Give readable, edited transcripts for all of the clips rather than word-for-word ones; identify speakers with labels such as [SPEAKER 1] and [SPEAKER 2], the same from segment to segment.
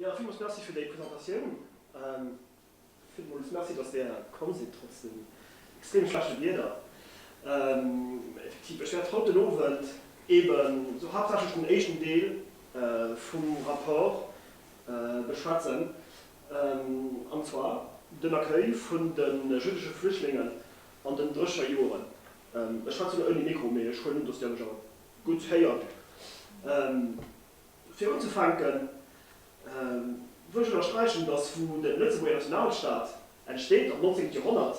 [SPEAKER 1] Ja, vielmals merci für die Präsentation. Vielmals merci, dass der kommt trotzdem extrem schlechte Bilder. Effektiv, ich werde heute Abend eben so hauptsächlich den ersten Teil vom Rapport beschwatzen, und zwar den Accueil von den jüdischen Flüchtlingen an den 30er Jahren. Ich schwatze nur ohne Mikro mehr, ich kann das ja schon gut hören. Für uns zu fangen, würde ich unterstreichen, dass wo der Lützeburger Nationalstaat entsteht am 19. Jahrhundert,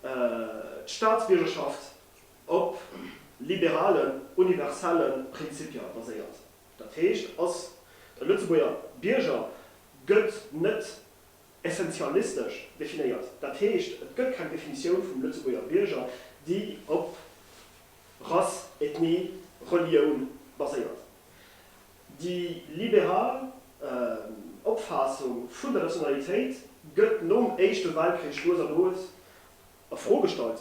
[SPEAKER 1] die Staatsbürgerschaft auf liberalen, universellen Prinzipien basiert. Das heißt, als der Lützeburger Bürger wird nicht essentialistisch definiert. Das heißt, es gibt keine Definition vom Lützeburger Bürger, die auf Rasse, Ethnie, Religion basiert. Die liberale Auffassung von der Nationalität wird nach dem Ersten Weltkrieg los vorgestellt.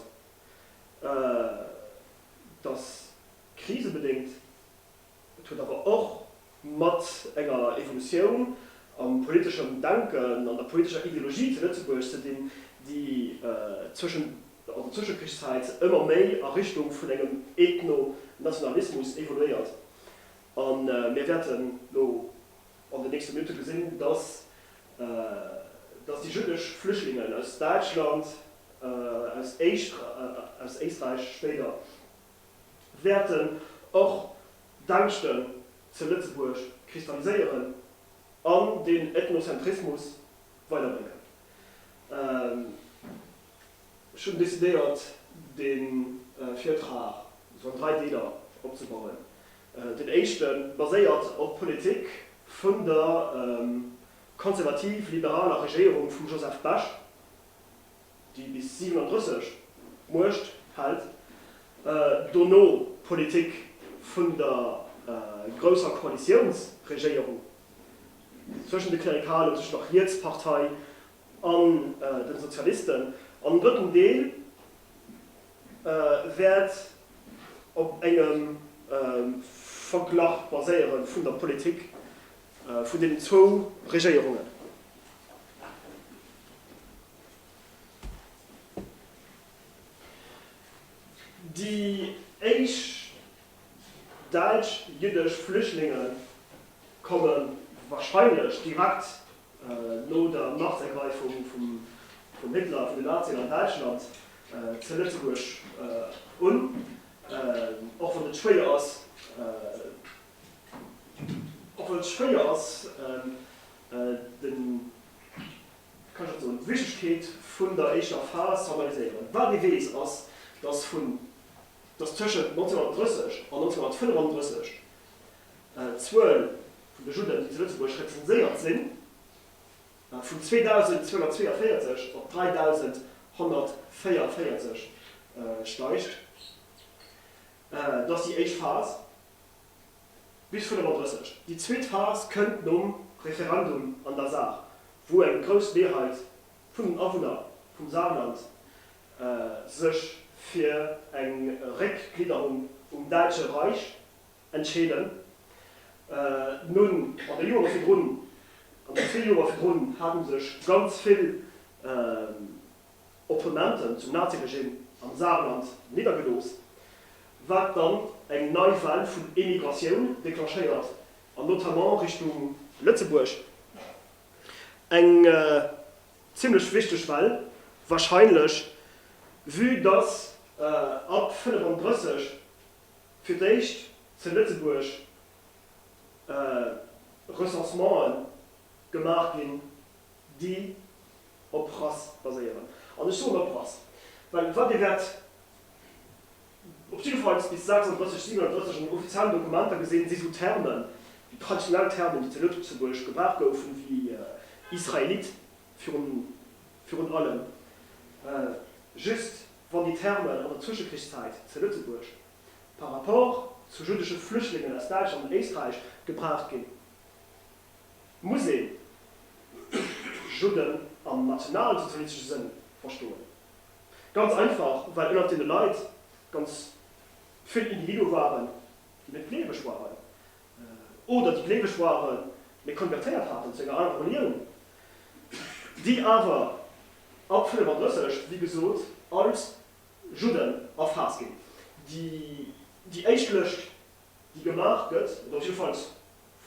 [SPEAKER 1] Das krisebedingt tut aber auch mit einer Evolution am politischen Denken, an der politischen Ideologie zu Lützeburg, die zwischen der Zwischenkriegszeit immer mehr in Richtung von einem Ethno-Nationalismus evoluiert. Und wir werden in der nächsten Minute sehen, dass die jüdischen Flüchtlinge aus Deutschland, aus Österreich später, werden auch Dankstellen zu Lützeburg kristallisieren und den Ethnozentrismus weiterbringen. Schon dezidiert, den Vortrag so in 3 Teile aufzubauen. Den ersten basiert auf Politik von der konservativ-liberalen Regierung von Joseph Bach, die bis 1937 Macht halt, Donno Politik von der großen Koalitionsregierung zwischen der Klerikalen und der Rechtspartei und den Sozialisten. Am dritten Teil wird auf einem Vergleich basieren von der Politik von den 2 Regierungen. Die deutsch-jüdischen Flüchtlinge kommen wahrscheinlich direkt nach der Machtsergreifung von Hitler, von den Nazis in Deutschland zu Lützeburg und auch wenn es schwer ist, die Wichtigkeit von der ersten Phase zu analysieren. Was die weiß ist, dass zwischen 1930 und 1935 12 von den Juden, die zu Lützeburg rezensiert sind, von 2242 auf 3144 steigt, dass die erste Phase bis 35. Die zweite Phase könnte um Referendum an der Sache, wo eine große Mehrheit von den Einwohnern vom Saarland sich für eine Rückgliederung im Deutschen Reich entschieden. Nun, an den 2 Jahren haben sich ganz viele Opponenten zum Nazi-Regime am Saarland niedergelost, was dann eine neue Welle von Emigration deklassiert, und notamment Richtung Lützeburg. Eine ziemlich wichtige Welle, wahrscheinlich, wie das ab 1935 für dich zu Lützeburg Recensements gemacht werden, die auf Rasse basieren. Und nicht so auf Rasse. Weil, was die wird auf jeden Fall bis 36, 37 in offiziellen Dokumenten gesehen, sind so Termen, die traditionellen Termen, die zu Lützeburg gebraucht wurden, wie Israelit für allem. Just wenn die Termen in der Zwischenkriegszeit zu Lützeburg par rapport zu jüdischen Flüchtlingen aus Deutschland und Österreich gebraucht gehen, muss ich Juden am nationalsozialistischen Sinn verstehen. Ganz einfach, weil innerhalb der Leute ganz viele Individuen waren, die nicht gläubig waren. Oder die gläubig waren, mit konvertiert hatten zu einer anderen Religion, die aber ab 35, wie gesagt, als Juden auf Hass gehen. Die Eichtlöscht, die gemacht wird, oder jedenfalls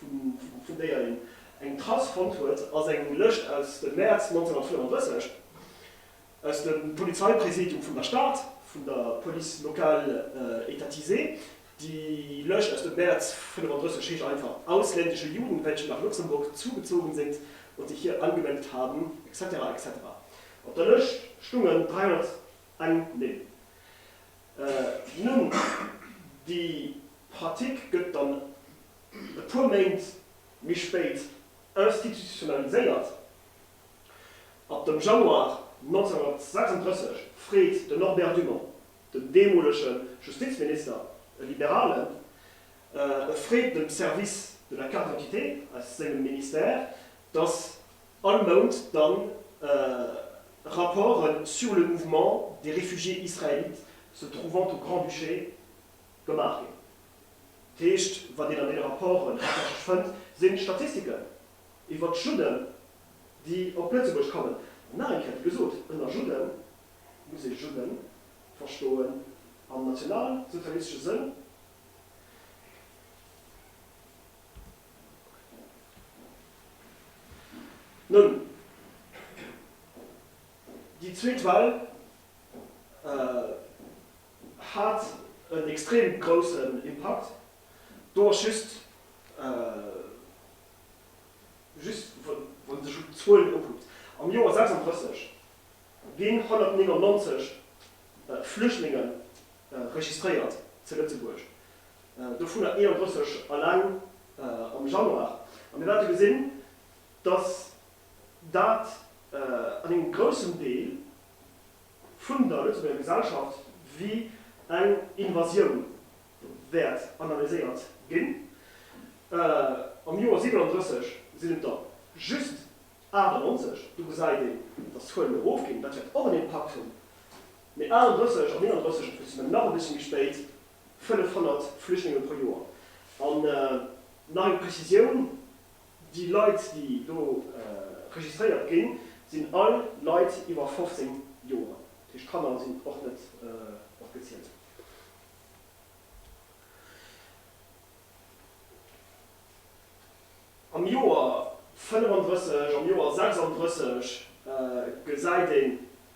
[SPEAKER 1] von der ein Transfront wird, als ein Löscht aus dem März 1935, aus dem Polizeipräsidium von der Stadt, von der Police lokal étatisée, die löscht aus dem März 1935 einfach ausländische Juden, welche nach Luxemburg zugezogen sind und sich hier angemeldet haben, etc. etc. Auf der Lösch stungen 300 annehmen. Nun, die Praxis wird dann ein paar Monate mich spät institutionalisiert. Ab dem Januar 1936 friert der Norbert Dumont, der dämonische Justizminister, der Liberale, friert dem Service de la Carte d'identité, als seinem Ministère, dass allemand dann Rapports sur le mouvement des réfugiés israélites se trouvant au Grand-Duché gemacht. Das heißt, was ihr an den Rapporten findet, sind Statistiken über die Juden, die auf Plötzlich kommen. Nein, ich hätte gesagt, in der Juden muss ich Juden verstehen am nationalsozialistischen Sinn. Nun, die zweite Wahl hat einen extrem großen Impact. Durch just wenn sich die Zahlen anguckt. Am Jahr 36 gehen 199 Flüchtlinge registriert zu Lützeburg. Davon 31 allein am Januar. Und wir haben gesehen, dass das an einem großen Teil von der Lützeburger Gesellschaft wie eine Invasion wird analysiert ging. Am Jahr 37 sind da just 98, du sagst, dass Schulen hochgehen, das wird auch einen Impact haben. Mit 31 und 39 ist man noch ein bisschen spät 500 Flüchtlinge pro Jahr. Und nach einer Präzision, die Leute, die hier registriert gehen, sind alle Leute über 15 Jahre. Die Kanner sind auch nicht gezählt. Am Jahr 35, am Jahr 36 gesagt,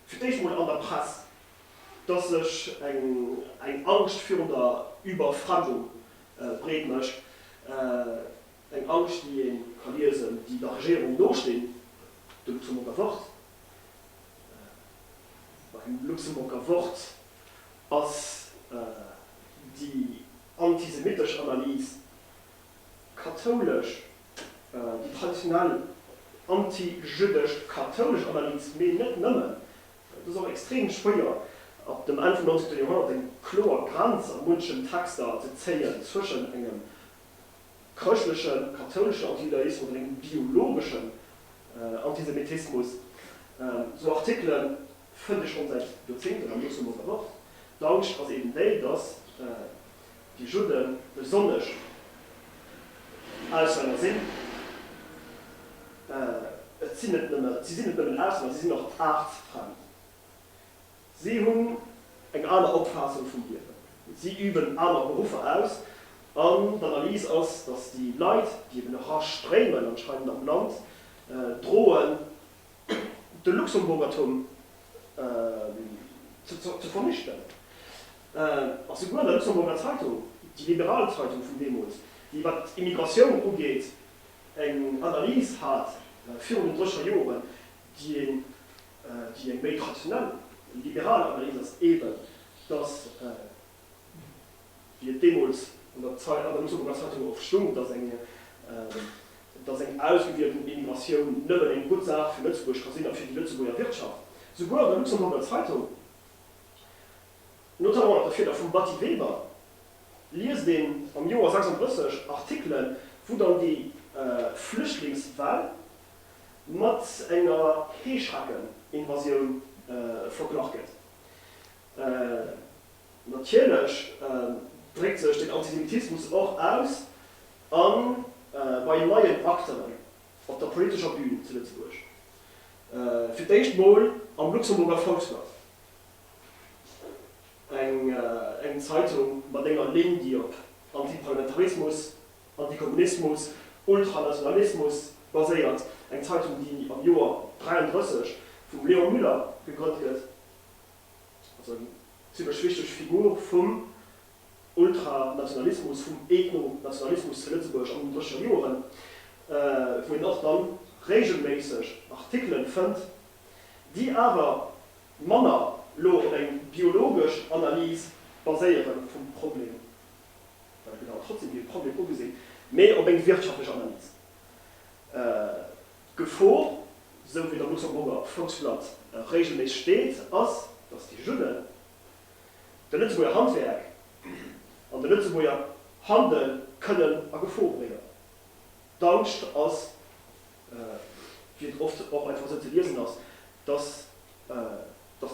[SPEAKER 1] für dich mal an der Presse, dass sich eine Angst vor der Überfremdung breit möchte. Eine Angst, die kann lesen, die der Regierung durchstehen, der Luxemburger Wort. Beim Luxemburger Wort als die antisemitische Analyse katholisch, die traditionell anti-jüdisch-katholische Analyse mehr nicht nehmen. Das ist auch extrem schwer, ab dem Ende des 19. Jahrhunderts eine klare Grenze an manchen Texten zu ziehen zwischen einem christlichen, katholischen Antijudaismus und einem biologischen Antisemitismus. So Artikel finde ich schon seit Jahrzehnten am Luxemburger Wort. Die Angst ist eben die, dass die Juden besonders Ausländer sind. Sie sind nicht nur Ausländer, sie sind auch artfremd. Sie haben eine andere Auffassung von dir. Sie üben andere Berufe aus. Und die Analyse ist, dass die Leute, die eben noch rasch streben anscheinend am Land, drohen, den Luxemburgertum zu vernichten. Also sogar der Luxemburger Zeitung, die liberale Zeitung von Demos, die was Immigration angeht, eine Analyse hat, für den 30er Jahren, die eine mehr traditionelle, liberale Analyse ist eben, dass wir Demos und der Luxemburger Zeitung aufstimmt, dass eine ausgewirkte Immigration nicht mehr eine gute Sache für Lützburg kann sein, aber für die Lützburger Wirtschaft. Sogar der Luxemburger Zeitung, notamment dafür von Batti Weber, liest den am Jahr 36 Artikel, wo dann die Flüchtlingswahl mit einer Heuschreckeninvasion vergleicht wird. Natürlich drückt sich den Antisemitismus auch aus an bei neuen Akteuren auf der politischen Bühne zu Lützburg. Für das erste Mal am Luxemburger Volksblatt. Eine Zeitung mit einer Linie, die auf Antiparlamentarismus, Antikommunismus, Ultranationalismus basiert. Eine Zeitung, die am Jahr 1933 von Leon Müller gegründet wird. Also eine ziemlich wichtige Figur vom Ultranationalismus, vom Ethnonationalismus zu Lützburg an den 30er Jahren, wo ich auch dann regelmäßig Artikel findet, die aber Männer auf eine biologische Analyse basieren vom Problem. Weil ich habe trotzdem die Problem gesehen, mehr auf eine wirtschaftliche Analyse. Gefahr, so wie der Luxemburger Volksblatt regelmäßig steht, ist, dass die Juden, der Lützburger Handwerk und der Lützburger Handel können eine Gefahr bringen. Dank als wie oft auch einfach so zu lesen ist, dass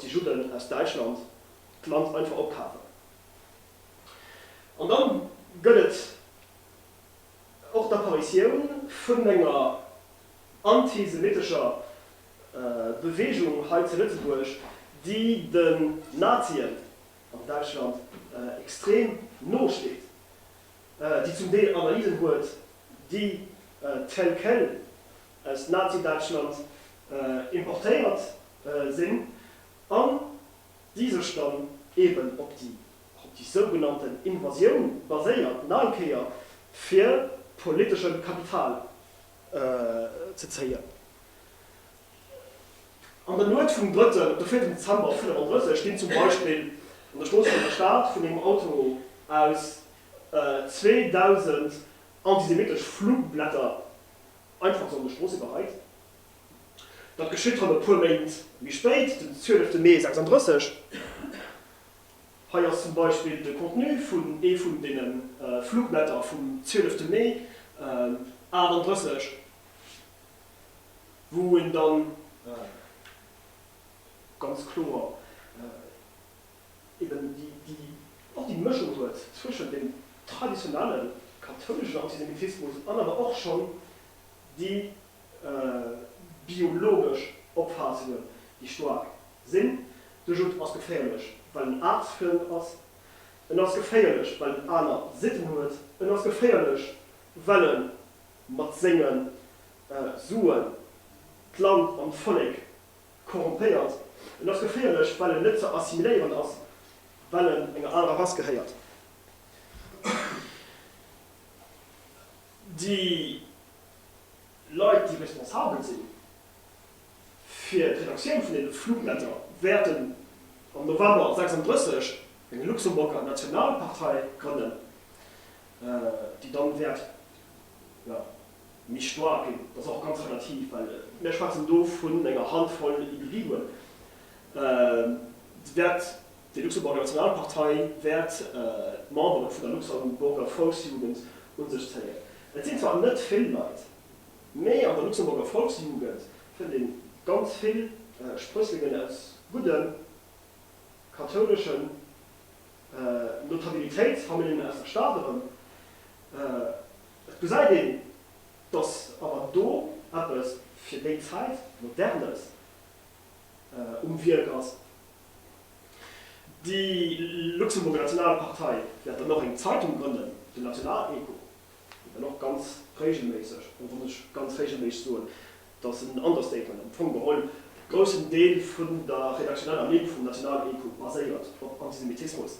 [SPEAKER 1] die Juden aus Deutschland das Land einfach abkaufen. Und dann gibt es auch die Apparition von einer antisemitischen Bewegung hier in Lützburg, die den Nazien in Deutschland extrem nahe steht, die zum Teil Analysen hat, die Telkel aus Nazi-Deutschland importiert sind, und diese dann eben auf die sogenannten Invasionen basiert, nachher für politisches Kapital zu ziehen. An der Not vom 3. oder 4. Dezember 1935 steht zum Beispiel an der Straße von der Stadt von dem Auto aus 2000 antisemitische Flugblätter einfach so an der Straße bereit. Das geschieht dann ein paar Monate wie spät, den 12. Mai 1936. Hier ist zum Beispiel der Contenu von den Flugblättern vom 12. Mai 1938, wo ihn dann ganz klar eben auch die Mischung wird zwischen dem traditionellen katholischen Antisemitismus und aber auch schon die biologische Auffassungen, die stark sind. Das ist gefährlich, weil ein Arztfilm ist, und das ist gefährlich, weil einer Sitten hat, und das ist gefährlich, weil er mit Singen, Suchen, Land und Volk korrumpiert. Und das ist gefährlich, weil er nicht zu assimilieren ist, weil er in eine andere Rasse gehört. Die Leute, die responsabel sind für die Redaktion von den Flugblättern, werden im November 1936 eine Luxemburger Nationalpartei gründen, die dann wird nicht stark gehen. Das ist auch ganz relativ, weil wir sprechen da von einer Handvoll Individuen. Die Luxemburger Nationalpartei wird Member von der Luxemburger Volksjugend und sich zählen. Es sind zwar nicht viele Leute, mehr an der Luxemburger Volksjugend finden ganz viele Sprösslingen aus guten katholischen Notabilitätsfamilien aus der Staaten. Du sagst ihnen, dass aber da etwas für die Zeit Modernes umwirkt ist. Die Luxemburger Nationalpartei wird dann noch eine Zeitung gründen, die Nationaleko. Noch ganz regelmäßig, und wenn ich ganz regelmäßig so, das ist ein Understatement. Vom Geräusch, großen Teil von der redaktionellen Armee vom National-Eko basiert auf Antisemitismus.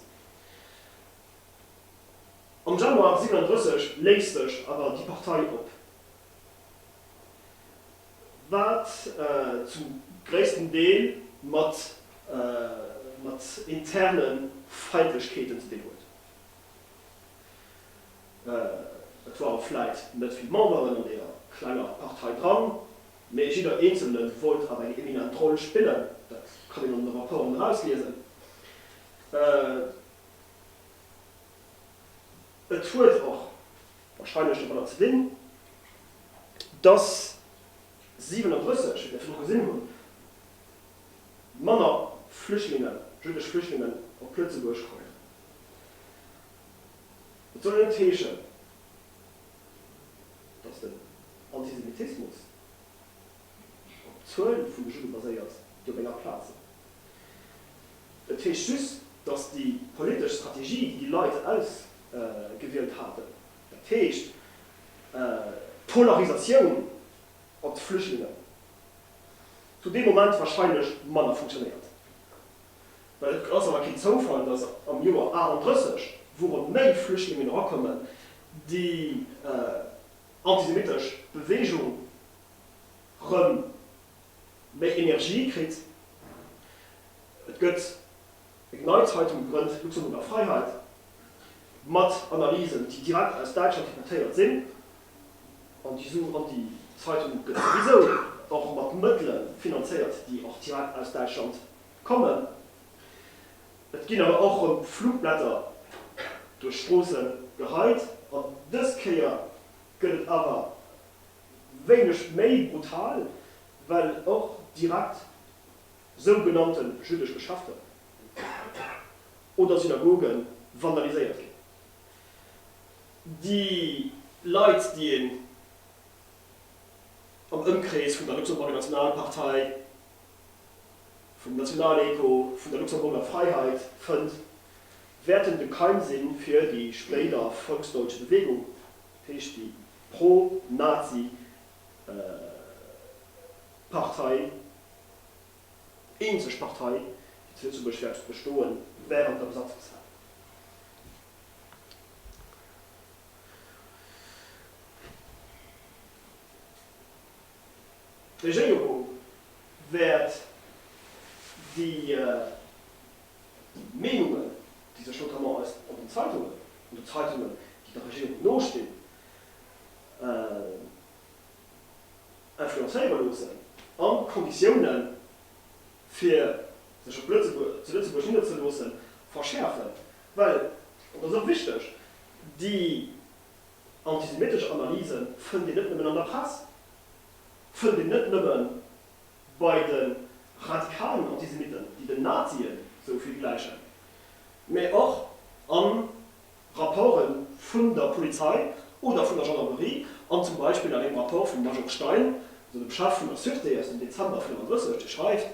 [SPEAKER 1] Im Januar 1937 löst sich aber die Partei ab. Was zum größten Teil mit internen Feindlichkeiten zu tun hat. Es war vielleicht nicht viel Member in der kleinen Partei dran, aber jeder Einzelne wollte aber eine eminente Rolle spielen. Das kann ich in den Rapporten rauslesen. Es wird auch wahrscheinlich darüber zu finden, dass 1937, wie wir vorhin gesehen haben, Männer, Flüchtlinge, jüdische Flüchtlinge auf Plötzeburg kommen. Es soll ein Teilchen dass der Antisemitismus auf 12 von den Juden basiert, die auf einer Platz. Es heißt just, dass die politische Strategie, die die Leute ausgewählt haben, das heißt Polarisation auf die Flüchtlinge, zu dem Moment wahrscheinlich mal funktioniert. Weil es ist aber kein Zufall, dass am Jahr 38, wo mehr Flüchtlinge rankommen, die antisemitische Bewegung mehr Energie kriegt. Es gibt eine neue Zeitung gegründet, Luxemburger Freiheit, mit Analysen, die direkt aus Deutschland interpretiert sind. Und die Zeitung wird sowieso auch mit Mitteln finanziert, die auch direkt aus Deutschland kommen. Es geht aber auch um Flugblätter durch Straßen gehalten. Und das hier geht aber wenig mehr brutal, weil auch direkt sogenannte jüdische Geschäfte oder Synagogen vandalisiert gehen. Die Leute, die am Umkreis von der Luxemburger Nationalpartei, vom Nationaleko, von der Luxemburger Freiheit finden, werden keinen Sinn für die später volksdeutsche Bewegung, die Pro-Nazi-Partei, einzige Partei, die zu bestehen während der Besatzungszeit. Die Regierung wird die Meinungen, die sich schon einmal aus den Zeitungen, die der Regierung nachstehen, influenzieren lassen, an Konditionen für sich zu Lützeburg hinzulassen, verschärfen. Weil, und das ist auch wichtig, die antisemitische Analysen finden die nicht miteinander Presse, finden die nicht nur bei den radikalen Antisemiten, die den Nazis so viel gleichen, aber auch an Rapporten von der Polizei oder von der Gendarmerie, und zum Beispiel an dem Rapport von Major Stein, also dem Chef von der Sûreté aus dem Dezember 1935, schreibt,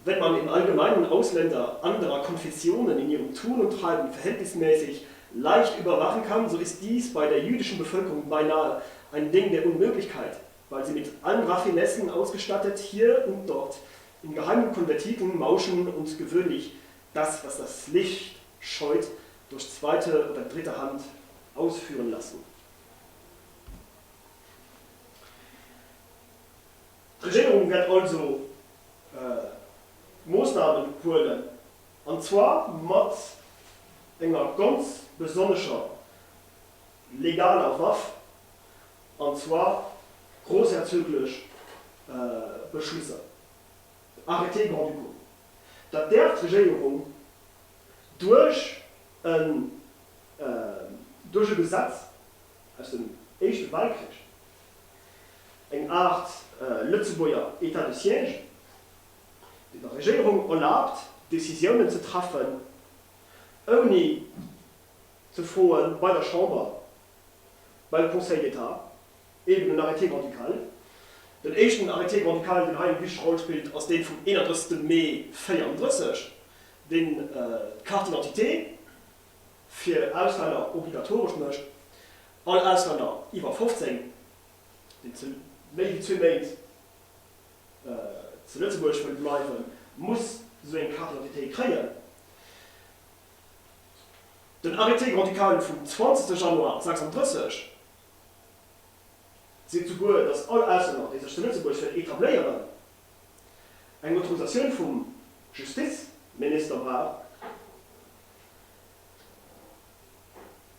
[SPEAKER 1] wenn man im Allgemeinen Ausländer anderer Konfessionen in ihrem Tun und Treiben verhältnismäßig leicht überwachen kann, so ist dies bei der jüdischen Bevölkerung beinahe ein Ding der Unmöglichkeit, weil sie mit allen Raffinessen ausgestattet hier und dort in geheimen Konvertikeln mauschen und gewöhnlich das, was das Licht scheut, durch zweite oder dritte Hand ausführen lassen. Die Regierung wird also Maßnahmen holen, und zwar mit einer ganz besonderen legaler Waffe, und zwar großherzoglich Beschlüsse. Arrêté Grand Ducal. Dass der Regierung durch ein Gesetz aus dem Ersten Weltkrieg eine Art Lützeburger État de Siège, die der Regierung erlaubt, Decisionen zu treffen, ohne zu fragen bei der Chambre, bei dem Conseil d'État, eben ein Arrêté Grand Ducal. Den ersten Arrêté Grand Ducal, den eine wichtige Rolle spielt, aus dem vom 31. Mai 1934, den Carte d'identité für Ausländer obligatorisch möchte, alle Ausländer über 15, die zu mehr wie 2 Monate zu Lützeburg bleiben, muss so eine Carte d'identité kriegen. Den Arrêté Grand Ducal vom 20. Januar 1936 sieht zu gut, dass alle Ausländer, die sich in Lützeburg etablieren, eine Autorisation vom Justizminister brauchen.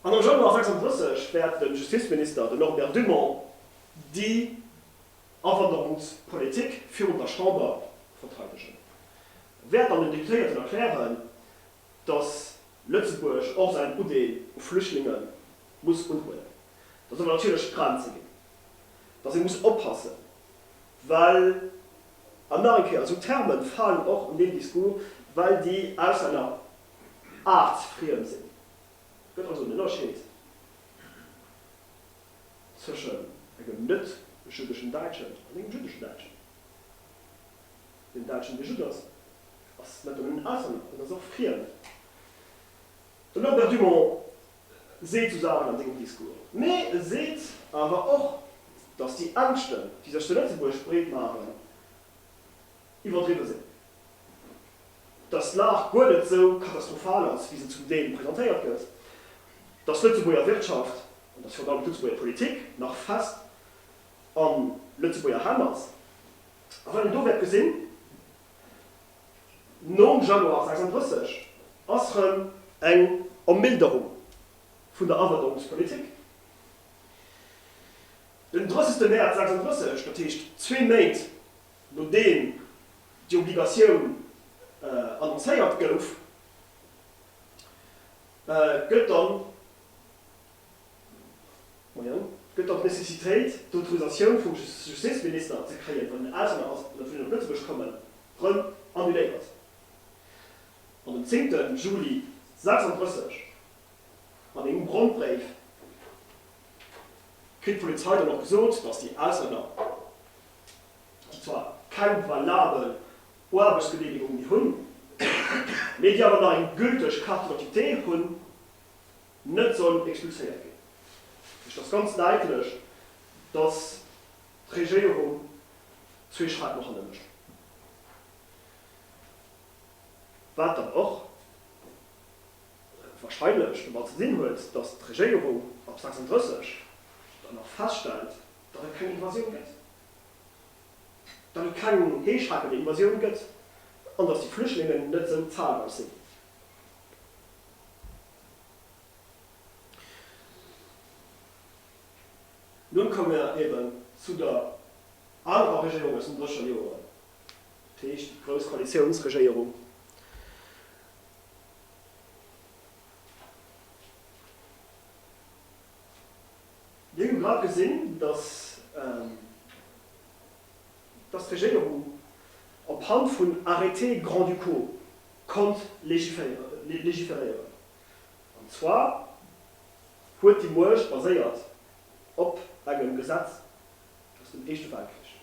[SPEAKER 1] Und im Januar 1936 wird der Justizminister, der Norbert Dumont, die Abwanderungspolitik für unter Chambre verteidigen. Wird dann den Dekreten erklären, dass Lützeburg auch sein UD Flüchtlinge muss unholen. Das soll natürlich Grenzen geben. Dass er muss aufpassen, weil Amerika, also Termen fallen auch in den Diskurs, weil die aus einer Art fremd sind. Es gibt also einen Unterschied zwischen einem nicht jüdischen Deutschen, einem jüdischen Deutschen. Den Deutschen wie Judas. Das ist nicht nur ein Ausländer, das ist auch Frieden. Und dann wird Dumont seht zu sagen an diesem Diskurs. Aber seht aber auch, dass die Ängste, die der Lützeburg spricht, machen, übertrieben sind. Das lag gar nicht so katastrophal ist, wie sie zum Teil präsentiert wird. Das Lützeburger Wirtschaft und das vor allem Lützeburger Politik noch fast an Lützeburger Hammers. Aber wenn du wird gesehen, 9. Januar 36 ist eine Milderung von der Anwanderungspolitik. Den 30. März 36, das heißt 2 Monate, nachdem die Obligation annonciert wurde, gibt dann die Necessität, die Autorisation vom Justizminister zu kreieren, von den Eltern aus der Lützeburg kommen, annulliert. Am 10. Juli 36, an dem Brandbrief, kriegt die Polizei dann noch gesagt, dass die Ausländer, die zwar keine valable Arbeitsgenehmigung haben, die aber noch eine gültige Karte d'identité haben, nicht sollen expulsiert gehen. Es ist ganz deutlich, dass die Regierung 2 Schritte machen möchte. Was dann auch wahrscheinlich was Sinn hat, dass die Regierung ab 36 dann auch feststellt, dass es keine Invasion gibt. Dass es keine herschreckende Invasion gibt und dass die Flüchtlinge nicht so zahlreich sind. Nun kommen wir eben zu der anderen Regierung aus den deutschen Jahren. Das ist die große Koalitionsregierung. Wir haben gerade gesehen, dass die Regierung anhand von Arrêté Grand Ducaux konnte legiferieren. Und zwar wird die Marsch basiert auf einem Gesetz aus dem Ersten Weltkrieg.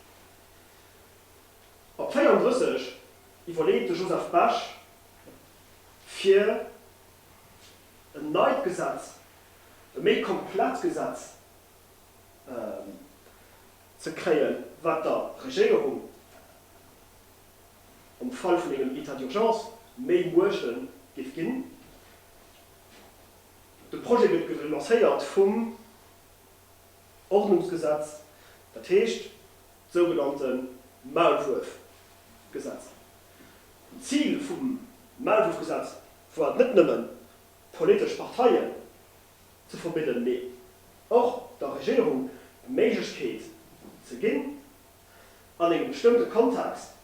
[SPEAKER 1] Ab 1934 überlegte Joseph Basch für ein neues Gesetz, ein mehr komplettes Gesetz zu kreieren, was der Regierung im Fall von einem Etat d'urgence mehr Margen gibt. Das Projekt wird lanciert vom Ordnungsgesetz, das heißt, sogenannten Maulwurfgesetz. Das Ziel vom Maulwurfgesetz war nicht nur, politische Parteien zu verbinden, sondern auch der Regierung die Möglichkeit zu geben, an einem bestimmten Kontext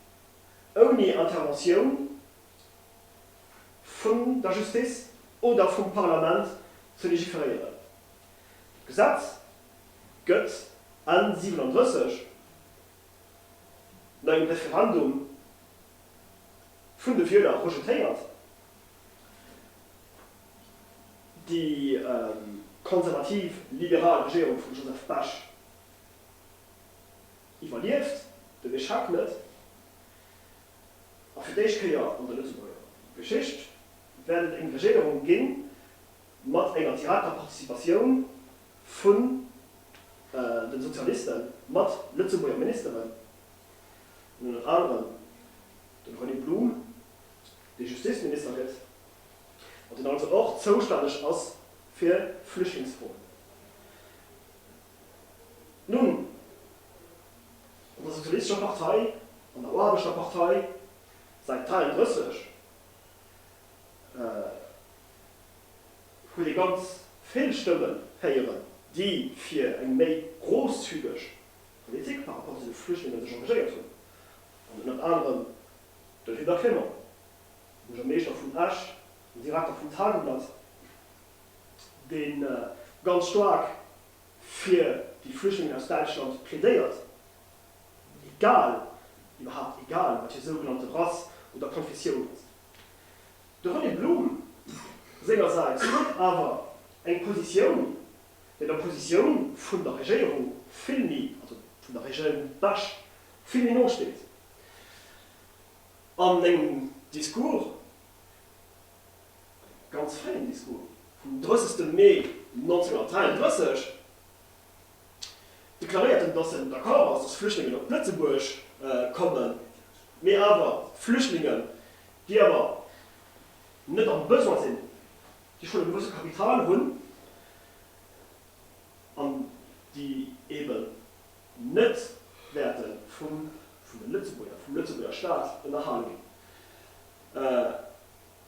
[SPEAKER 1] ohne Intervention von der Justiz oder vom Parlament zu legiferieren. Das Gesetz wird an 1937 nach einem Referendum von den Wählern rejettiert. Die konservativ-liberale Regierung von Joseph Basch überlebt, der Bescheid nicht. Aber für dich kann ja in der Lützeburger Geschichte werden eine Regierung gehen mit einer direkten Partizipation von den Sozialisten, mit Lützeburger Ministerin und den anderen, den René Blum, der Justizministerin, und den also auch zuständig ist für Flüchtlingsfragen. Nun, in der Sozialistischen Partei und der Arabischen Partei seit 1933 wo die ganz viele Stimmen hören, die für eine mehr großzügige Politik par rapport zu den Flüchtlingen sich engagiert haben. Und unter anderem der Hubert Klimmer, der Meister von Asch, der Direktor vom Tageblatt, den ganz stark für die Flüchtlinge aus Deutschland plädiert. Überhaupt egal, was die sogenannte Rasse oder Konfession ist. Der René Blum seinerseits hat aber eine Position, in der Position von der Regierung viel mehr, also von der Region Basch, viel mehr nachsteht. An einem Diskurs, ganz freien Diskurs, vom 30. Mai 1933, deklariert, dass er d'accord ist, dass Flüchtlinge nach Plötzeburg kommen, mehr aber Flüchtlinge, die aber nicht am Besoin sind, die schon ein gewisses Kapital haben, und die eben nicht werden vom Lützeburger Staat in der Hand gehen.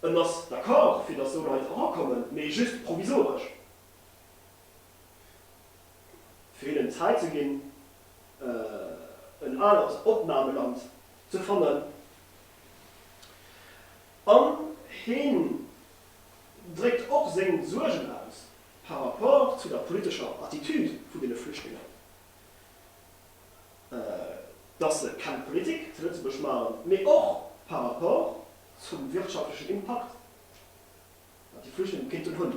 [SPEAKER 1] Und das d'accord, für das so Leute ankommen, aber just provisorisch. Für ihnen Zeit zu gehen, ein anderes Aufnahmeland zu finden. Und hin trägt auch seine Sorgen aus, par rapport zu der politischen Attitüde von den Flüchtlingen. Dass sie keine Politik zu Lützeburg machen, aber auch par rapport zum wirtschaftlichen Impact. Die Flüchtlinge Kind und Hund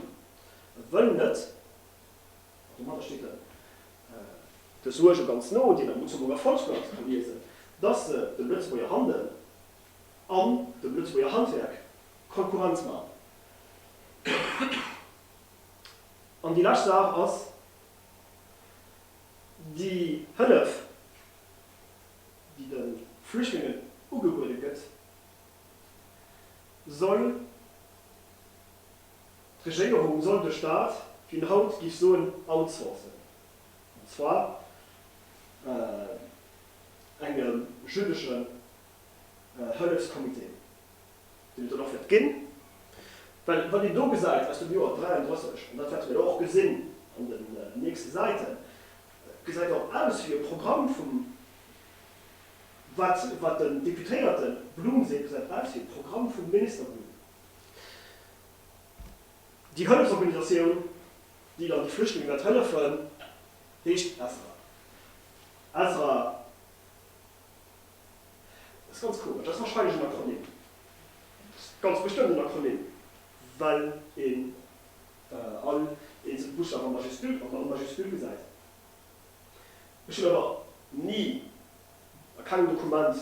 [SPEAKER 1] wollen nicht, automatisch steht das Sorge ganz nah, die dann zum Volksblatt lesen, dass sie den Lützeburger Handel an dem Lützeburger Handwerk Konkurrenz machen. Und die letzte Sache ist, die Hilfe, die den Flüchtlingen angeboten wird, soll die Regierung, soll der Staat für den Haut so outsourcen. Und zwar einem jüdischen Hilfskomitee, den wir dafür gehen. Weil, wenn ihr da gesagt aus dem Jahr 33, und das wird wir auch gesehen an der nächsten Seite, gesagt auch alles für ein Programm von was den Deputierten Blumen sehen, gesagt alles für ein Programm vom Minister Blumen. Die Hilfsorganisation, die dann die Flüchtlinge helfen, heißt Asra. Asra, das ist ganz komisch, das ist wahrscheinlich ein Akronym. Das ist ganz bestimmt ein Akronym, weil in all in Buchstaben am Majuskel gesagt. Ich habe aber nie kein Dokument,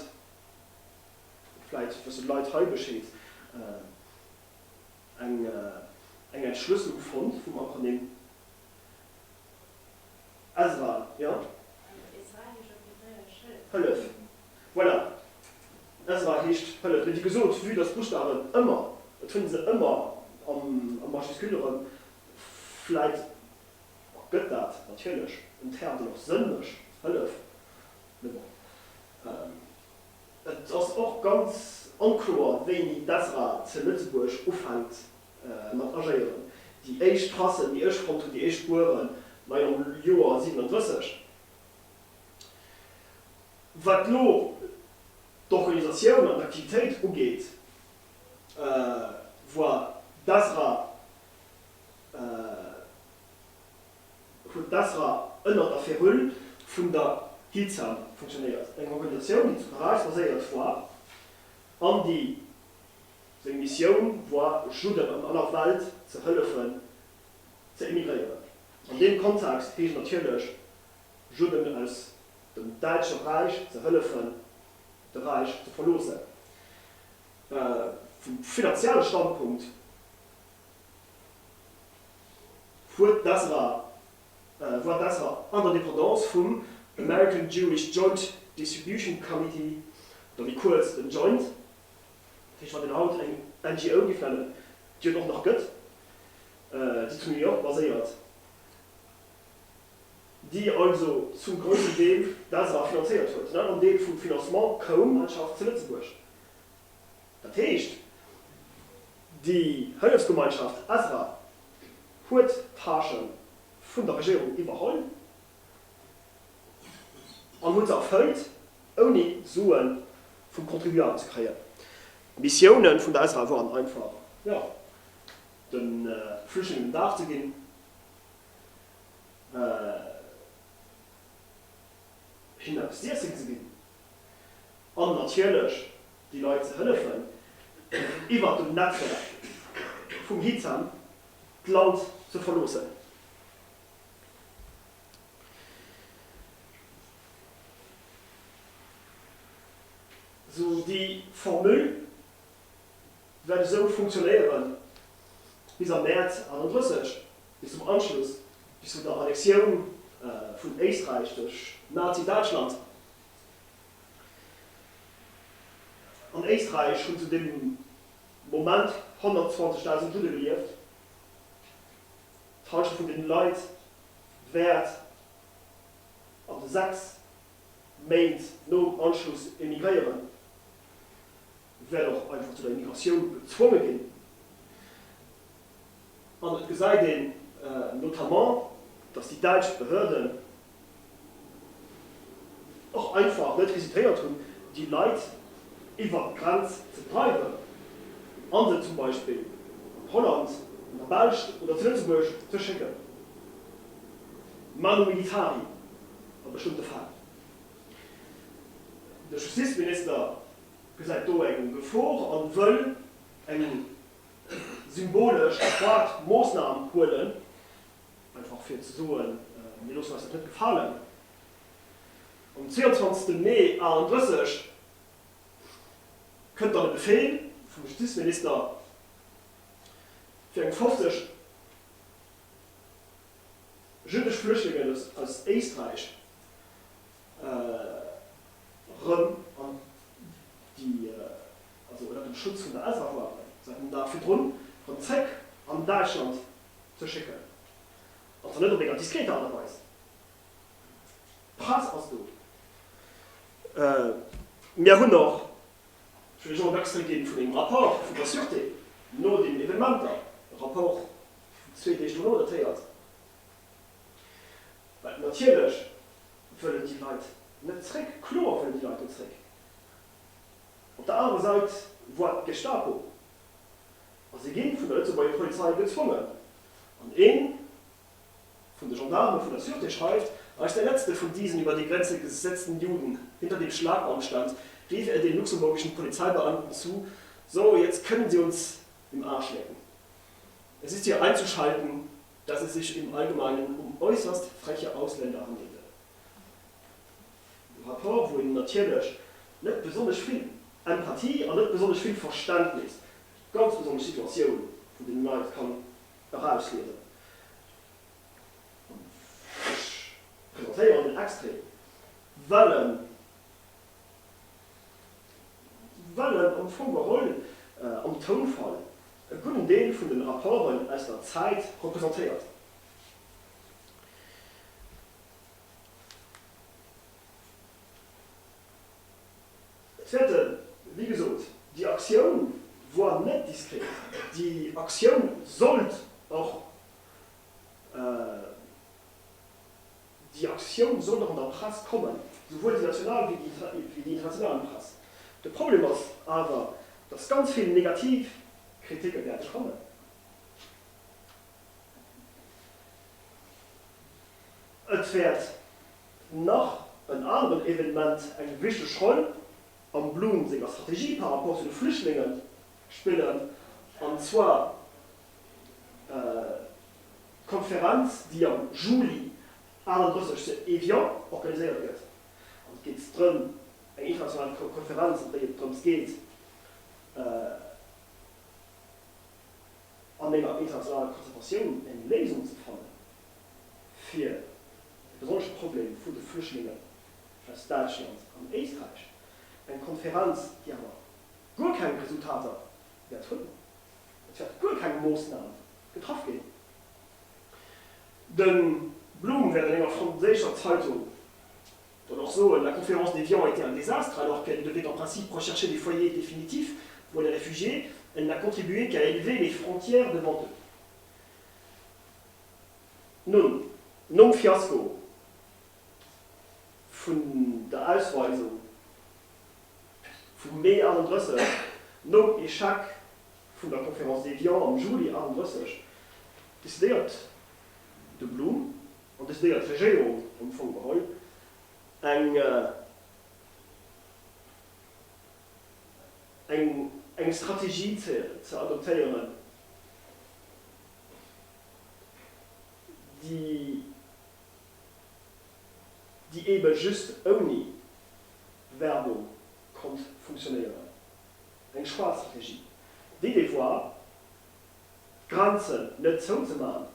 [SPEAKER 1] vielleicht was die Leute heute besteht, einen Entschlüssel gefunden vom Akronym Asra, ja? Hilf. Voilà. Asra heißt Hilf. Wenn die gesagt, wie das Buchstaben immer, das finden sie immer am Majuskel, vielleicht geht das natürlich, und Herr noch sinnisch, Hilf. Es ist auch ganz unklar, wenn das zu Lützeburg aufhängt mit agieren. Die erste Straße, die erste Front und die erste Spuren, mal im Jahr 37. Was die Organisation und Aktivität angeht, wo DASRA unter der Ferrol von der Hilzam funktioniert. Eine Organisation, die zu Paris basiert war, an die Mission war, Juden in aller Welt zu helfen, zu emigrieren. In dem Kontext heißt natürlich, Juden aus dem Deutschen Reich zu helfen, das Reich zu verlassen. Vom finanziellen Standpunkt war das an der Dependance vom American Jewish Joint Distribution Committee, oder wie kurz den Joint, das war den Haut ein NGO gefallen, die auch noch gibt, die zu New York basiert, die also zum größten Teil das finanziert wird. Ne? Und den vom Financement kaum Mannschaft zu Lützeburg. Das heißt, die Hilfsgemeinschaft Asra hat Taschen von der Regierung überholt und hat erfüllt, ohne Suen vom Kontribuenten zu kreieren. Missionen von der Asra waren einfach, ja, den Flüchtlingen nachzugehen, hinaus zu gehen. Und natürlich die Leute zu helfen, über das Netzwerk vom Hitzam das Land zu verlassen. so die Formel wird so funktionieren bis am März 1931, bis zum Anschluss, bis zu der Annexion von Österreich durch Nazi-Deutschland. An Österreich schon zu dem Moment 120.000 Juden gelebt. Die Hälfte von den Leuten wird ab 6 Monate nach dem Anschluss emigrieren, wird auch einfach zu der Immigration gezwungen gehen. Und es gesagt notamment, dass die deutschen Behörden auch einfach nicht hesitiert haben, die Leute über die Grenze zu treiben. Andere zum Beispiel Holland, nach Belgien oder zu Lüneburg zu schicken. Manu Militari, in bestimmten Fällen. Der Justizminister gesagt, da eine Gefahr und will eine symbolische Maßnahmen holen, einfach für zu sagen, mir ist das nicht gefallen. Am 22. Mai 1931 könnte er einen Befehl vom Justizminister für 50 jüdische Flüchtlinge aus Österreich rum an die, also unter dem Schutz von der Alsachware, dafür drin, von Zweck an Deutschland zu schicken. Also nicht unbedingt diskreter andererweise. Pass aus du. Wir haben noch, ich will schon einen Wechsel geben von dem Rapport von der Sûreté, nur dem Evenement, Rapport 2 Stunden datiert. Weil natürlich wollen die Leute nicht zurück, klar wollen die Leute zurück. Auf der anderen Seite war die Gestapo. Also sie gehen von der Lützeburger Polizei gezwungen. Und ein von den Gendarmen von der Sûreté schreibt, als der letzte von diesen über die Grenze gesetzten Juden hinter dem Schlagbaum stand, rief er den luxemburgischen Polizeibeamten zu, so, jetzt können Sie uns im Arsch lecken. Es ist hier einzuschalten, dass es sich im Allgemeinen um äußerst freche Ausländer handelt. Ein Rapport, wo Ihnen natürlich nicht besonders viel Empathie und nicht besonders viel Verständnis, ganz besondere Situationen von den Leuten kann herauslesen. Ich präsentiere den Extrem. Wollen am Vorgeholen, am Tonfall, einen guten Teil von den Rapporten aus der Zeit repräsentiert. Zweite, wie gesagt, die Aktion war nicht diskret. Die Aktion sollte auch an der Presse kommen, sowohl die nationale wie die internationale Presse. Das Problem ist aber, dass ganz viele Negativkritiken werden kommen. Es wird nach einem anderen Evenement eine wichtige Rolle am Blum seiner Strategie par rapport zu den Flüchtlingen spielen, und zwar Konferenz, die am Juli 1931 zu Evian organisiert wird. Und es geht darum, eine internationale Konferenz, in der es geht, an einer internationalen Konzentration eine Lösung zu finden für ein besonderes Problem für die Flüchtlinge aus Deutschland und Österreich. Eine Konferenz, die aber gar keine Resultate wird finden. Es wird gar keine Maßnahmen getroffen gehen. Denn Blum wird in einer französischen Zeitung oder auch so, la conférence d'Évian a été un désastre alors qu'elle devait en principe rechercher des foyers définitifs pour les réfugiés, elle n'a contribué qu'à élever les frontières devant eux. Nun, non Fiasko von der Ausweisung von Mai 1931, non Échec von der Konferenz d'Évian am Juli 1931, ist dort de Blum und ist dort die Regierung von Behol eine Strategie zu adoptieren, die eben just ohne Werbung konnte funktionieren. Eine Schwarzstrategie. Die Idee war, Grenzen nicht zuzumachen.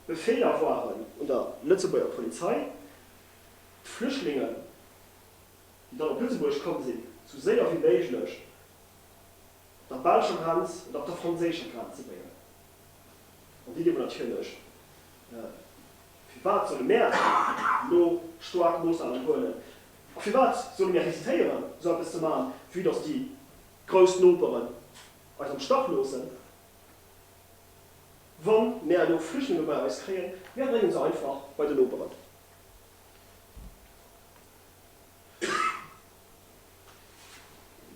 [SPEAKER 1] Befehler waren unter Lützeburger Polizei, die Flüchtlinge, die dann nach Lützeburg gekommen sind, zu sehr wie möglich der belgischen Grenze und auf der französischen Grenze zu bringen. Und die natürlich für was soll mehr noch stark Maßnahmen holen. Für was soll mehr hesitieren, so etwas zu machen, für dass die größten Operen aus dem Stock los sind. Wenn mehr noch Flüchtlinge bei uns kriegen, wir bringen sie einfach bei den Operen.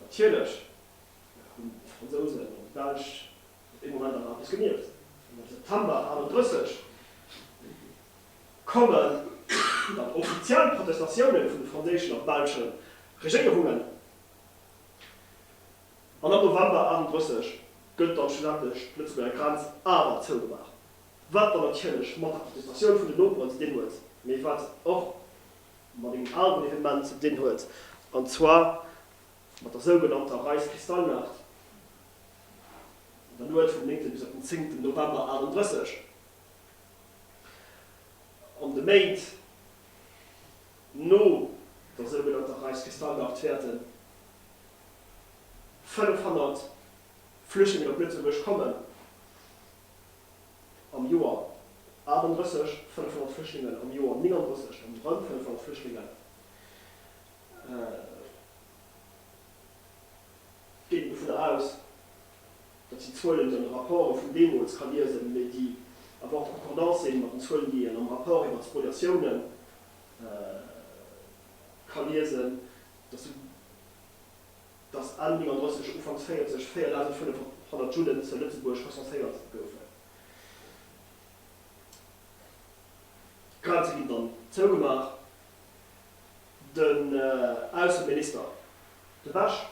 [SPEAKER 1] Natürlich, Franzosen und Belgisch im Moment daran diskutiert. September 31 kommen dann offizielle Protestationen von den französischen und belgischen Regierungen. Und im November 31 wird dann schlussendlich Lützeburger Grenze aber zugemacht. Was dann natürlich mit der Protestation von den Opern zu tun hat, aber was auch mit dem anderen Element zu tun hat. Und zwar mit der sogenannten Reichskristallnacht. Dann nur vom 9. bis zum 10. November 31. Und der Maid no der sogenannte Reichskristallnacht werden 500 Flüchtlinge nach Lützeburg kommen. Am Jahr 31 500 Flüchtlinge, am Jahr 39 am Rand 500 Flüchtlinge. Gehen davon aus, dass die Zöllen den Rapport von Demos skalieren sind, die aber auch Konkordanz sind mit den Zöllen, die im Rapport über die Populationen skalieren sind, dass an 39 Anfangs 40 4.500 Juden zu Lützeburg konzentriert dürfen. Grenze gibt dann zugemacht, den Außenminister, der Wasch,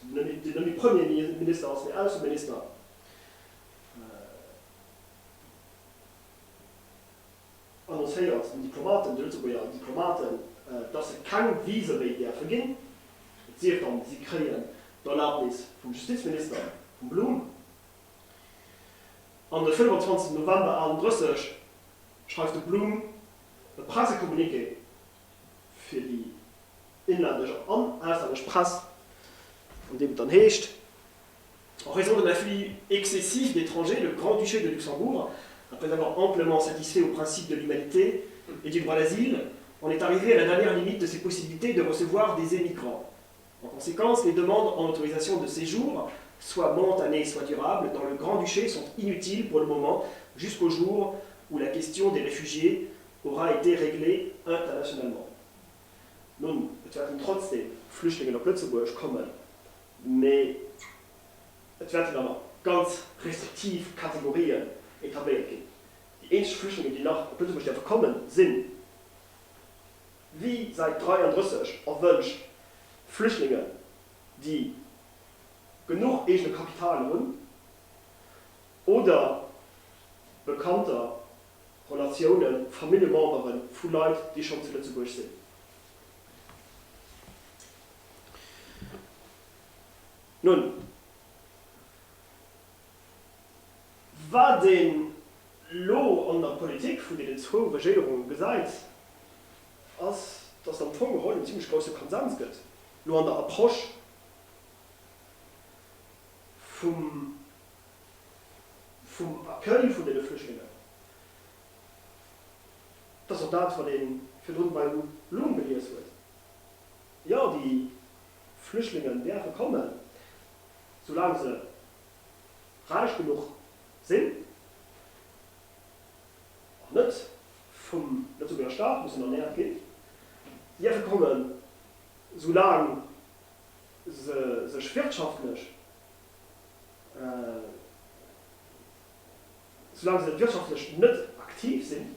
[SPEAKER 1] die Premierminister als der Außenminister, annonciert, den Diplomaten, die Lützeburger Diplomaten, dass sie keine Visa mehr vergehen. Sie kriegen die Erlaubnis vom Justizminister, von Blum. Am 25. November 31 schreibt der Blum ein Pressekommuniqué für die inländische und ausländische Presse, in dem dann heißt, en raison de l'afflux excessif d'étrangers, le Grand-Duché de Luxembourg, après avoir amplement satisfait au principe de l'humanité et du droit d'asile, on est arrivé à la dernière limite de ses possibilités de recevoir des émigrants. En conséquence, les demandes en autorisation de séjour, soit momentanées, soit durables, dans le Grand-Duché sont inutiles pour le moment, jusqu'au jour où la question des réfugiés aura été réglée internationalement. Nun, es werden trotzdem Flüchtlinge nach Lützeburg kommen, aber es werden dann noch ganz restriktiv Kategorien etabliert gehen. Die einzigen Flüchtlinge, die nach Lützeburg kommen, sind, wie seit 1933 erwünscht, Flüchtlinge, die genug eigene Kapital haben oder bekannte Relationen, Familienmembern von Leuten, die schon zu Lützeburg sind. Nun, was den Lo an der Politik von den zwei Regierungen gesagt ist, dass am Anfang heute ein ziemlich großer Konsens gibt. Nur an der Approche vom Accueil von den Flüchtlingen. Das ist auch das, was den für uns bei Blum gelesen wird. Ja, die Flüchtlinge werden kommen, solange sie reich genug sind. Auch nicht vom Lützeburger Staat, müssen wir näher gehen. Die werden kommen, solange sie sich wirtschaftlich nicht aktiv sind,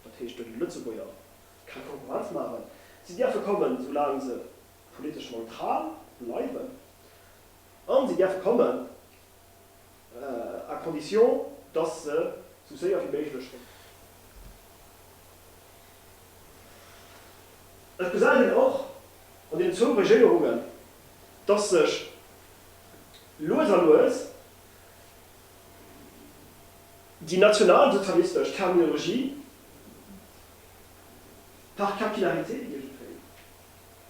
[SPEAKER 1] das heißt, die Lützeburger keine Konkurrenz machen, sie dürfen kommen, solange sie politisch neutral bleiben. Und sie dürfen kommen, à condition, dass sie so sehr wie möglich sind. Es bedeutet auch, Und in zwei Regierungen, dass sich los die nationalsozialistische Terminologie par Kapillarität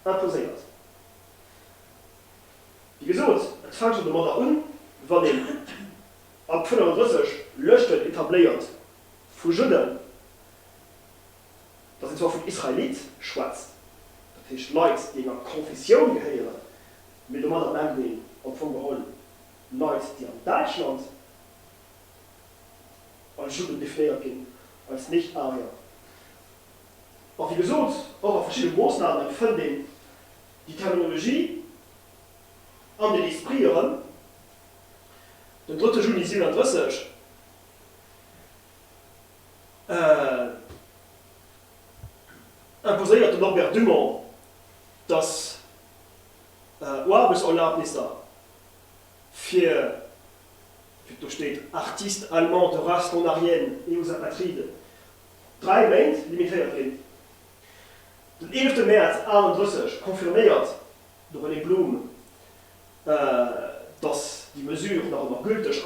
[SPEAKER 1] imposiert. Wie gesagt, es fängt schon mal an, wenn den ab 35 Löschen etabliert von Juden, das ist zwar von Israelit schwarz, das heißt Leute, die in einer Konfession gehören, mit dem anderen Menschen und vom Gehol Leute, die in Deutschland als Juden definiert gehen, als Nicht-Arier. Aber wie gesagt, auch auf verschiedene Maßnahmen von denen die Terminologie an den Esprieren, den 3. Juni 37, imposiert Norbert Dumont das Arbeitserlaubnisse für, da steht, Artiste allemand de race non arienne et aux apatrides, 3 Monate limitiert werden. Den 11. März 1931 konfirmiert durch René Blum, dass die Mesure noch gültig ist.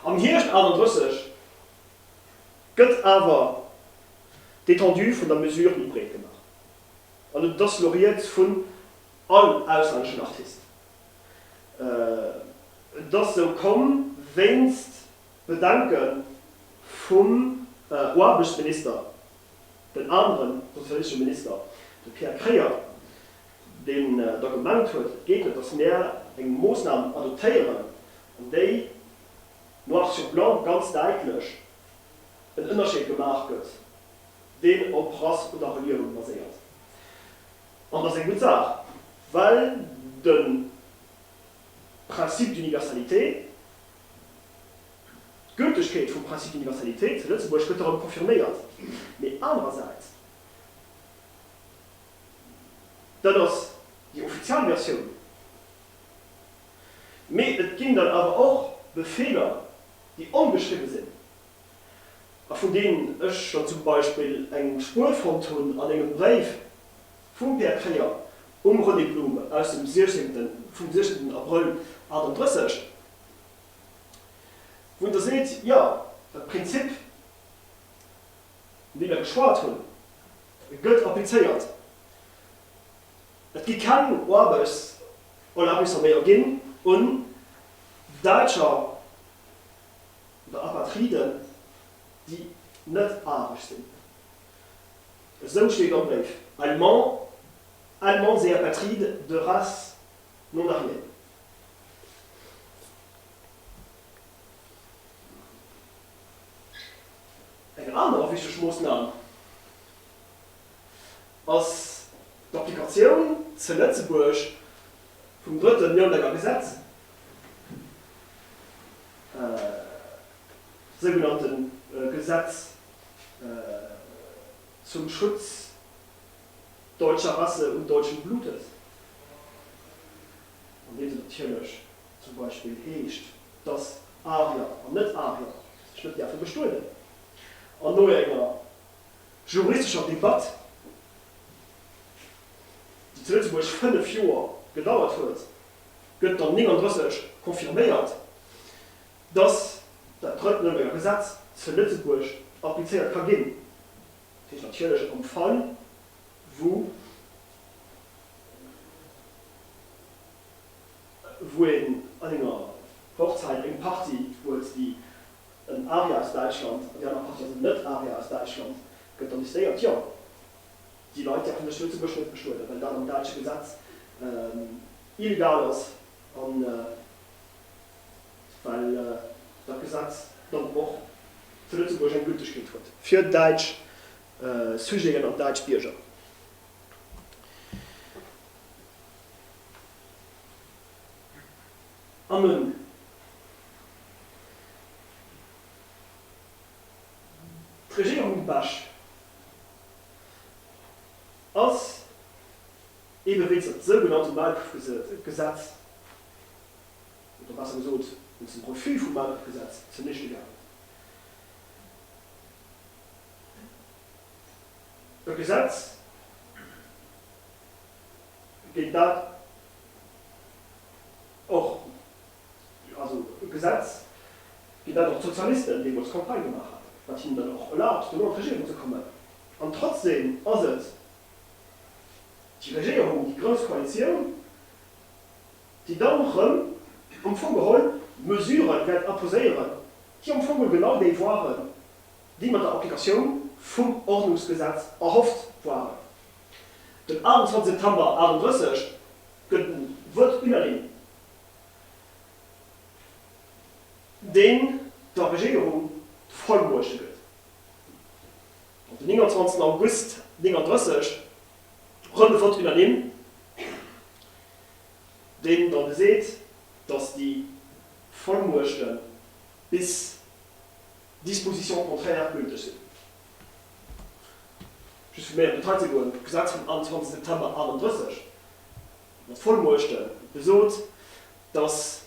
[SPEAKER 1] Am 1. 1931 wird aber d'étendue von der Mesure nicht breit gemacht. Also das laureat von allen ausländischen Artisten. Das so kommen, wenn es Bedanken vom Arbeitsminister, den anderen sozialistischen Minister, der Pierre Kreher, den da gemeint hat, geht, dass mehr eine Maßnahmen adoptieren und die noir sur blanc ganz deutlich einen Unterschied gemacht wird, den auf Rasse oder Religion basiert. Und das ist eine gute Sache, weil den Prinzip d'Universalität, die Gültigkeit vom Prinzip d'Universalität, zu Lützeburg wird darum konfirmiert. Aber andererseits, da das die offizielle Version, es ging dann aber auch Befehle, die ungeschrieben sind, von denen ich schon zum Beispiel einen Spur von tun an einem Brief von Pierre Kreher René Blum aus dem 16. April 1938, wo ihr seht, ja, das Prinzip, wie wir geschwart haben, wird appliziert. Es gibt keine Arbeitserlaubnisse mehr geben und Deutscher oder Apatriden, die nicht arisch sind. So steht am Brief. Allemands et apatrides de race non arienne. Eine andere wichtige Maßnahme als die Applikation zu Lützeburg vom 3. Nürnberger Gesetz, sogenannten Gesetz zum Schutz deutscher Rasse und deutschen Blutes. Und diese natürlich zum Beispiel heißt, dass Arier und nicht Arier, das wird ja für bestimmt. Und nur einer juristischer Debatte, die zu Lützeburg 5 Jahre gedauert hat, wird dann 39 konfirmiert, dass der 3. Nürnberger Gesetz zu Lützeburg appliziert kann gehen. Das ist natürlich am Fall, wo in einer Hochzeit, eine Party, wo es ein Arier aus Deutschland und die andere Party ist nicht Arier aus Deutschland, wird dann gesagt, ja, die Leute haben das Lützeburg nicht bestimmt, weil dann im deutschen Gesetz illegal ist und weil das Gesetz dann auch für Lützeburg eine Gültigkeit hat. Für Deutsch Sujet und Deutsch Bürger. Und nun, die Regierung Basch als eben wie das sogenannte Wahlgesetz, oder was gesagt, und zum Profil vom Wahlgesetz zunichte gegangen. Das Gesetz geht das auch, also Gesetz, geht das auch Sozialisten, die uns Kampagne gemacht haben, was ihnen dann auch erlaubt, in die Regierung zu kommen. Und trotzdem ist es die Regierung, die Großkoalition, die dann um vorgeholt Mesuren werden apposieren, die um Vogel genau die waren, die mit der Applikation vom Ordnungsgesetz erhofft waren. Den 28. September 1938 wird überlegen, den der Regierung vollmorschen wird. Und den 29. August 1939 wird übernehmen, den dann seht, dass die Vollmorschen bis Disposition contraire gültig sind. Just für mehr Details zu gehen, Gesetz vom 21. September 1938, das Vollmorschen besagt, dass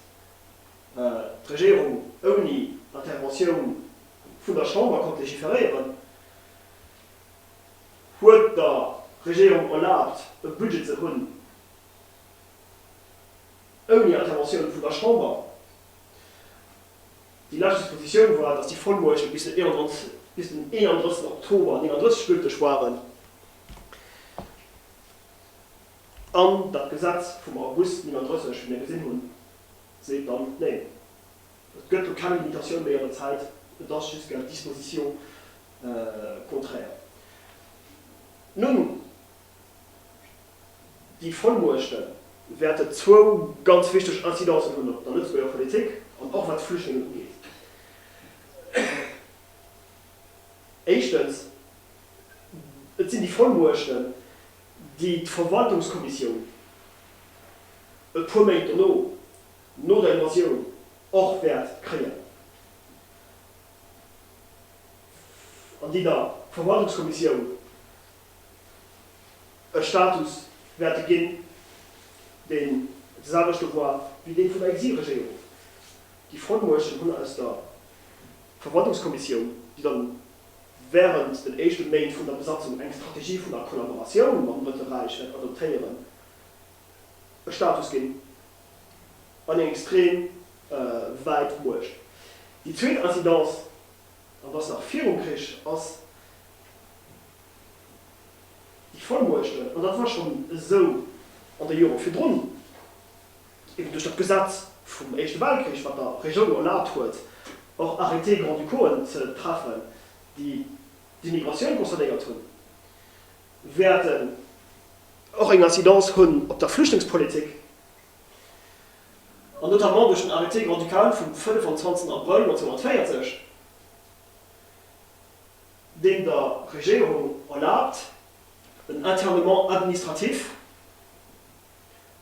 [SPEAKER 1] die Regierung ohne Intervention von der Chambre konnte legiferieren, hat der Regierung erlaubt, ein Budget zu haben, ohne Intervention von der Chambre. Die letzte Position war, dass die Vollmorschen bis den 31. Oktober 1939 gültig waren. Und das Gesetz vom August 1939, wie wir gesehen haben, sieht dann, nein, es gibt keine Limitation mehr in der Zeit, das ist eine Disposition contraire. Nun, die Vollmorschen werden zwei ganz wichtige Inzidenzen in der Nützlicher Politik und auch was Flüchtlinge angeht. Erstens, es sind die Vollmorschen, die Verwaltungskommission ein paar Monate nach der Invasion auch wird kreieren. Und die Verwaltungskommission einen Status wird geben, den selber war wie den von der Exilregierung. Die Vollmorschen haben als der Verwaltungskommission, die dann während den ersten Monat von der Besatzung eine Strategie von der Kollaboration mit dem Dritten Reich adoptieren, einen Status geben, an den extrem weit wurscht. Die zweite Inzidenz, und das nach Führung kriegt, ist die Vollmorschen, und das war schon so an der Jahre früher, eben durch das Gesetz vom Ersten Weltkrieg, was der Regierung erlaubt hat, auch Arrêté Grand du Corps zu treffen, die die Migration konstatiert haben, werden auch eine Inzidenz haben auf der Flüchtlingspolitik. Und notamment durch den Arrêté Grand du Corps vom 25. April 1940, den der Regierung erlaubt, ein Internement administrativ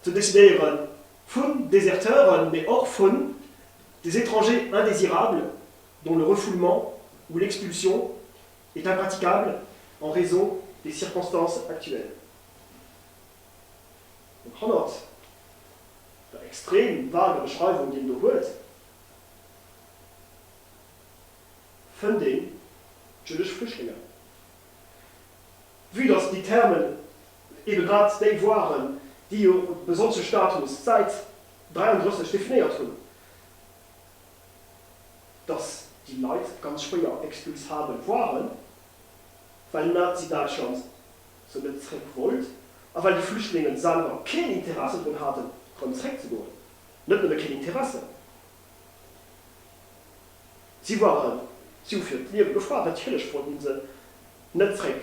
[SPEAKER 1] zu décidieren von Deserteuren, mais auch von des étrangers indésirables dont le refoulement ou l'expulsion est impraticable en raison des circonstances actuelles. Und Honnert, der extrem vage Beschreibung, die du hörst, von den jüdischen Flüchtlingen. Wie das die Termen eben gerade die waren, die besonderen Status seit 1933 definiert haben, dass die Leute ganz schwer expulsabel waren, weil Nazi-Deutschland so nicht zurück wollte, aber weil die Flüchtlinge selber kein Interesse daran hatten, zurückzugehen. Nicht nur kein Interesse. Sie waren zu viel Leben gefragt, natürlich wollten sie nicht zurück.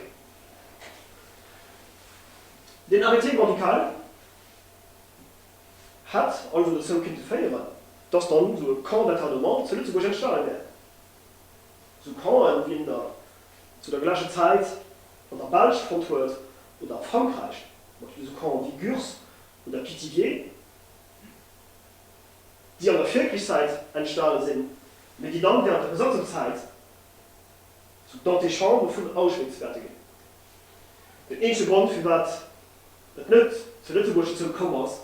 [SPEAKER 1] Den Arrêté Grand du Corps hat also das so zu feiern, dass dann so ein Camp d'Internement zu Lützeburg entstanden wird. So Camp wie zu der gleichen Zeit an der Belgische Frontwelt oder Frankreich, so Camp wie Gurs oder Pithiviers, die an der Völkerkriegszeit entstanden sind, mit die dann während der Besatzungszeit so d'Antichambre von Auschwitz werden gehen. Der einzige Grund, für was es nicht zu Lützeburg zu kommen ist,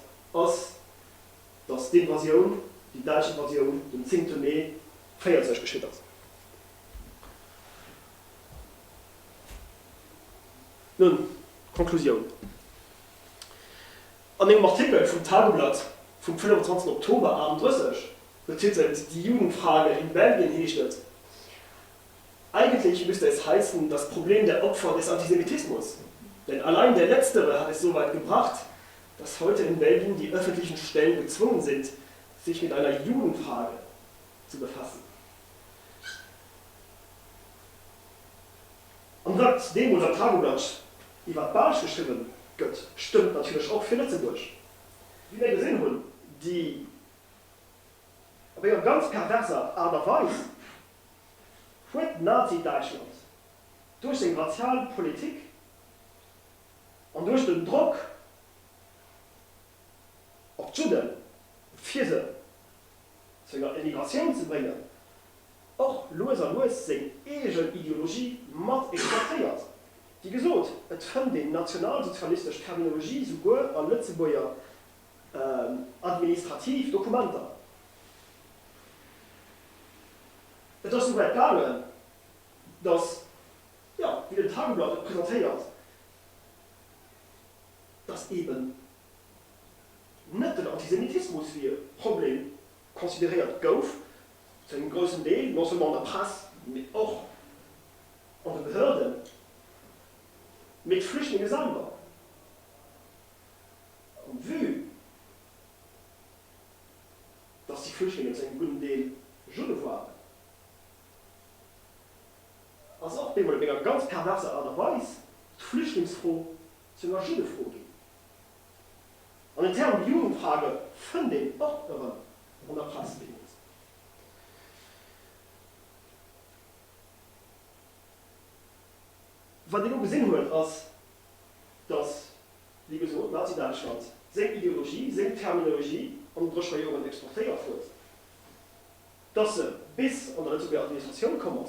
[SPEAKER 1] dass die Invasion, die deutsche Invasion, den 10. Mai 1940 geschieht ist. Nun, Konklusion. An einem Artikel vom Tageblatt vom 25. Oktober 1938, betitelt Die Judenfrage in Belgien, hieß es: Eigentlich müsste es heißen, das Problem der Opfer des Antisemitismus. Denn allein der Letztere hat es so weit gebracht, dass heute in Belgien die öffentlichen Stellen gezwungen sind, sich mit einer Judenfrage zu befassen. Und trotzdem unser Tageblatt über Barsch geschrieben wird, stimmt natürlich auch für Lützeburg. Wie wir gesehen haben, die aber ja ganz perverser Art und Weise hat Nazi-Deutschland durch die raciale Politik und durch den Druck auf die Juden für sie zu einer Immigration zu bringen, auch seine eigene Ideologie matt exportiert. Die gesagt, es von den nationalsozialistischen Terminologie sogar an Lützeburger Administrativdokumente. Es ist so weit gegangen, dass, ja, wie der Tageblatt präsentiert, dass eben nicht der Antisemitismus wie Problem konsideriert wird, zu einem großen Teil, nicht nur in der Presse, aber auch an den Behörden, mit Flüchtlingen selber. Und wie, dass die Flüchtlinge zu einem guten Teil Juden waren. Also auch bei einer ganz perversen Art und Weise die Flüchtlingsfrage zu einer Judenfrage gehen. Und in Termen der Judenfrage finde ich auch an der Presse benutzt. Was ich auch gesehen habe, ist, dass, wie gesagt, Nazi-Deutschland seine Ideologie, seine Terminologie und Durchschreibungen exportiert wird. Dass sie bis an die Administration kommen,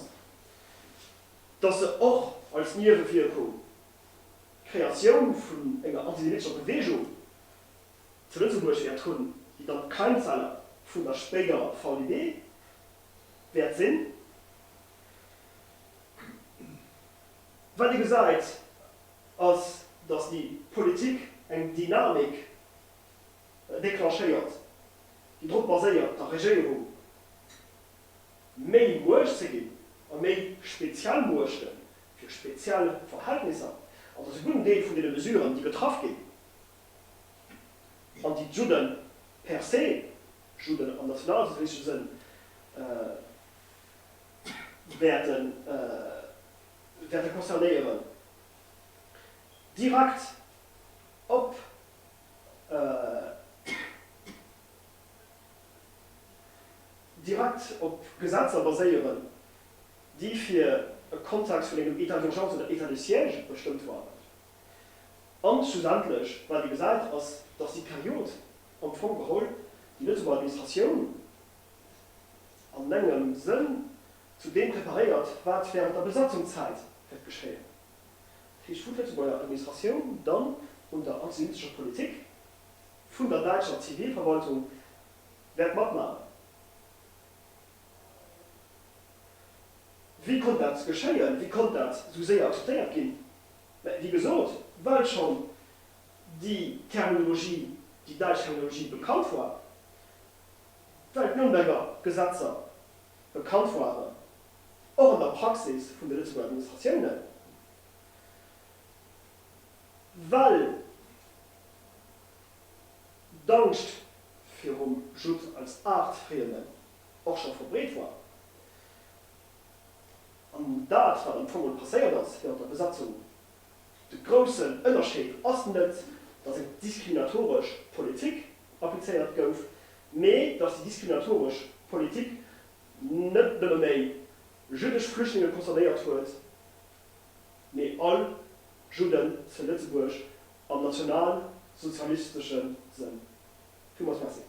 [SPEAKER 1] dass sie auch als Nebenwirkung Kreation von einer antisemitischen Bewegung zu Lützeburg werden tun, die dann Keimzelle von der späteren VDB wert sind. Weil die gesagt, dass die Politik eine Dynamik deklanschiert, die darauf basiert, der Regierung mehr Wurst zu geben und mehr Spezialwursten für spezielle Verhältnisse. Also das ist ein guter Teil von den Mesuren, die getroffen gehen. Und die Juden per se, Juden am nationalsozialistischen Sinn, werden konzernieren. Direkt ob Gesetze basieren, die für Kontakt von dem Etat d'urgence oder Etat de siège bestimmt waren. Und schlussendlich, weil wie gesagt, dass die Periode am Anfang geholt, die Lützeburger Administration an engem Sinn zu dem präpariert, was während der Besatzungszeit wird geschehen. Die Lützeburger Administration dann unter antisemitischer Politik von der deutschen Zivilverwaltung wird mitmachen. Wie konnte das geschehen? Wie konnte das so sehr akzeptiert gehen? Wie gesagt, weil schon die Terminologie, die deutsche Terminologie bekannt war, weil die Nürnberger Gesetze bekannt waren, auch in der Praxis von der Lützeburger Administration, weil die Angst für den Schutz als Artfremde auch schon verbreitet war. Und das, was dann passiert ist während der Besatzung, der große Unterschied ist nicht, dass eine diskriminatorische Politik appliziert wird, sondern dass die diskriminatorische Politik nicht nur mehr jüdische Flüchtlinge konserviert wird, sondern alle Juden zu Lützeburg am nationalsozialistischen Sinn. Vielmals merci.